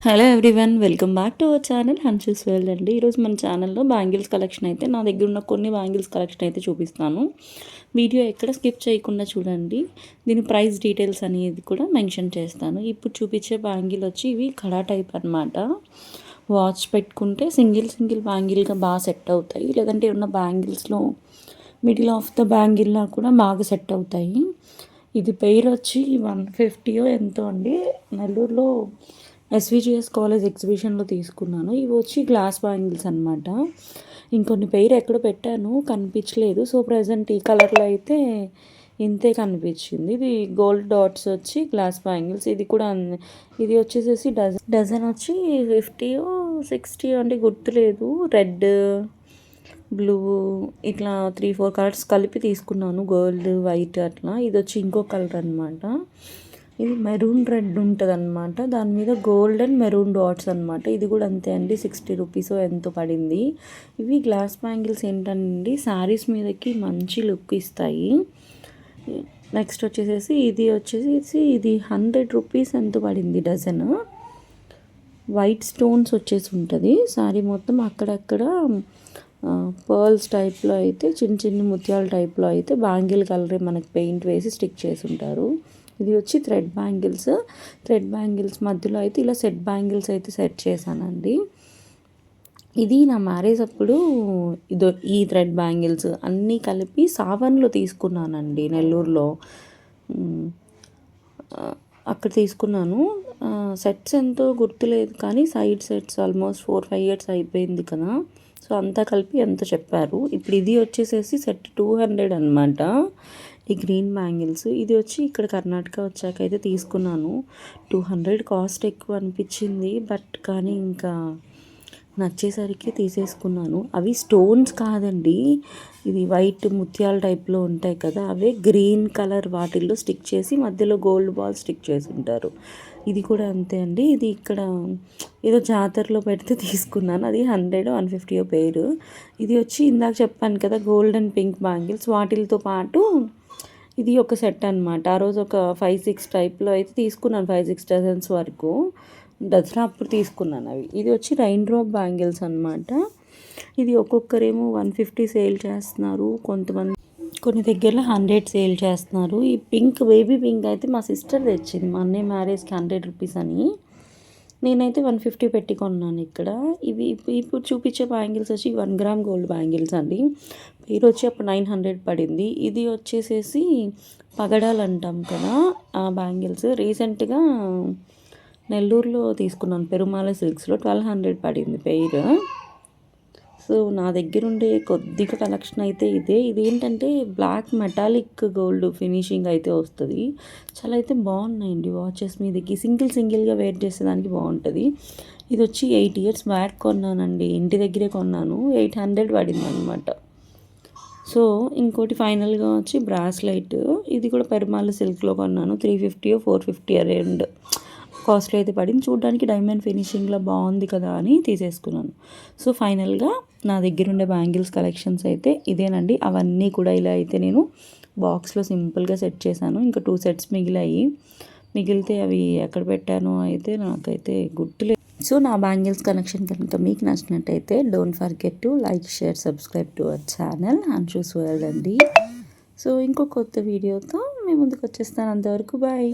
Hello everyone, welcome back to our channel Hanshu's world అండి. ఈరోజు మన ఛానల్లో బ్యాంగిల్స్ కలెక్షన్ అయితే నా దగ్గర ఉన్న కొన్ని బ్యాంగిల్స్ కలెక్షన్ అయితే చూపిస్తాను. వీడియో ఎక్కడ స్కిప్ చేయకుండా చూడండి. దీని ప్రైస్ డీటెయిల్స్ అనేది కూడా మెన్షన్ చేస్తాను. ఇప్పుడు చూపించే బ్యాంగిల్ వచ్చి ఇవి కడా టైప్ అనమాట. వాచ్ పెట్టుకుంటే సింగిల్ బ్యాంగిల్గా బాగా సెట్ అవుతాయి. లేదంటే ఉన్న బ్యాంగిల్స్లో మిడిల్ ఆఫ్ ద బ్యాంగిల్లా కూడా బాగా సెట్ అవుతాయి. ఇది పెయిర్ వచ్చి 150 ఎంతో అండి. నెల్లూరులో ఎస్విజిఎస్ కాలేజ్ ఎగ్జిబిషన్లో తీసుకున్నాను. ఇవి వచ్చి గ్లాస్ బ్యాంగిల్స్ అనమాట. ఇంకొన్ని పెయిర్ ఎక్కడ పెట్టాను కనిపించలేదు. సో ప్రజెంట్ ఈ కలర్లో అయితే ఇంతే కనిపించింది. ఇది గోల్డ్ డాట్స్ వచ్చి గ్లాస్ బ్యాంగిల్స్. ఇది కూడా ఇది వచ్చేసేసి డజన్ వచ్చి 50 60 అంటే గుర్తులేదు. రెడ్, బ్లూ ఇట్లా 3-4 కలర్స్ కలిపి తీసుకున్నాను. గోల్డ్, వైట్ అట్లా. ఇది వచ్చి ఇంకో కలర్ అనమాట. ఇది మెరూన్ రెడ్ ఉంటుంది అనమాట. దాని మీద గోల్డ్ అండ్ మెరూన్ డాట్స్ అనమాట. ఇది కూడా అంతే అండి, 60 రూపీస్ ఎంతో పడింది. ఇవి గ్లాస్ బ్యాంగిల్స్ ఏంటండి, శారీస్ మీదకి మంచి లుక్ ఇస్తాయి. నెక్స్ట్ వచ్చేసేసి ఇది 100 రూపీస్ ఎంతో పడింది డజన్. వైట్ స్టోన్స్ వచ్చేసి ఉంటుంది శారీ మొత్తం. అక్కడక్కడ పర్ల్స్ టైప్లో అయితే చిన్న ముత్యాల టైప్లో అయితే బ్యాంగిల్ కలర్ మనకి పెయింట్ వేసి స్టిక్ చేసి ఉంటారు. ఇది వచ్చి థ్రెడ్ బ్యాంగిల్స్ మధ్యలో అయితే ఇలా సెట్ బ్యాంగిల్స్ అయితే సెట్ చేశానండి. ఇది నా మ్యారేజ్ అప్పుడు ఈ థ్రెడ్ బ్యాంగిల్స్ అన్నీ కలిపి సావన్లో తీసుకున్నానండి, నెల్లూరులో. అక్కడ తీసుకున్నాను. సెట్స్ ఎంతో గుర్తులేదు కానీ సైడ్ సెట్స్ ఆల్మోస్ట్ 4-5 ఇయర్స్ అయిపోయింది కదా. సో అంతా కలిపి ఎంత చెప్పారు. ఇప్పుడు ఇది వచ్చేసేసి సెట్ 200 అనమాట. ఈ గ్రీన్ బ్యాంగిల్స్ ఇది వచ్చి ఇక్కడ కర్ణాటక వచ్చాక అయితే తీసుకున్నాను. 200 కాస్ట్ ఎక్కువ అనిపించింది, బట్ కానీ ఇంకా నచ్చేసరికి తీసేసుకున్నాను. అవి స్టోన్స్ కాదండి, ఇది వైట్ ముత్యాల టైప్లో ఉంటాయి కదా, అవే గ్రీన్ కలర్ వాటిల్లో స్టిక్ చేసి మధ్యలో గోల్డ్ బాల్ స్టిక్ చేసి ఉంటారు. ఇది కూడా అంతే అండి. ఇది ఇక్కడ ఏదో జాతరలో పెడితే తీసుకున్నాను. అది 100-150 పేరు. ఇది వచ్చి ఇందాక చెప్పాను కదా గోల్డ్ అండ్ పింక్ బ్యాంగిల్స్, వాటితో పాటు ఇది ఒక సెట్ అనమాట. ఆ రోజు ఒక 5-6 టైప్లో అయితే తీసుకున్నాను, 5-6 డజన్స్ వరకు. దసరా అప్పుడు తీసుకున్నాను అవి. ఇది వచ్చి రైన్ డ్రాప్ బ్యాంగిల్స్ అనమాట. ఇది ఒక్కొక్కరేమో 150 సేల్ చేస్తున్నారు, కొన్ని దగ్గరలో 100 సేల్ చేస్తున్నారు. ఈ పింక్, బేబీ పింక్ అయితే మా సిస్టర్ తెచ్చింది మా అన్నయ్య మ్యారేజ్కి 100 రూపీస్ అని. నేనైతే 150 పెట్టి కొన్నాను ఇక్కడ. ఇవి ఇప్పుడు చూపించే బ్యాంగిల్స్ వచ్చి 1 గ్రామ్ గోల్డ్ బ్యాంగిల్స్ అండి. పేరు వచ్చి అప్పుడు 900 పడింది. ఇది వచ్చేసేసి పగడాలు అంటాం కదా ఆ బ్యాంగిల్స్. రీసెంట్గా నెల్లూరులో తీసుకున్నాను, పెరుమాల సిల్క్స్లో 1200 పడింది పేరు. సో నా దగ్గర ఉండే కొద్దిగా కలెక్షన్ అయితే ఇదే. ఇదేంటంటే బ్లాక్ మెటాలిక్ గోల్డ్ ఫినిషింగ్ అయితే వస్తుంది. చాలా అయితే బాగున్నాయండి వాచెస్ మీదకి. సింగిల్గా వేర్ చేసేదానికి బాగుంటుంది. ఇది వచ్చి 8 ఇయర్స్ బ్యాక్ కొన్నానండి, ఇంటి దగ్గరే కొన్నాను. 800 పడింది అనమాట. సో ఇంకోటి ఫైనల్గా వచ్చి బ్రాస్లైట్. ఇది కూడా పెరుమాల సిల్క్లో కొన్నాను. 350-450 అరౌండ్ కాస్ట్ అయితే పడింది. చూడడానికి డైమండ్ ఫినిషింగ్లో బాగుంది కదా అని తీసేసుకున్నాను. సో ఫైనల్గా నా దగ్గర ఉండే బ్యాంగిల్స్ కలెక్షన్స్ అయితే ఇదేనండి. అవన్నీ కూడా ఇలా అయితే నేను బాక్స్లో సింపుల్గా సెట్ చేశాను. ఇంకా 2 సెట్స్ మిగిలితే అవి ఎక్కడ పెట్టానో అయితే నాకైతే గుర్తులేదు. సో నా బ్యాంగిల్స్ కలెక్షన్ కనుక మీకు నచ్చినట్టయితే don't forget to like, share, subscribe to our channel Hanshu's world అండి. సో ఇంకో కొత్త వీడియోతో మేము ముందుకు వచ్చేస్తాను. అంతవరకు బాయ్.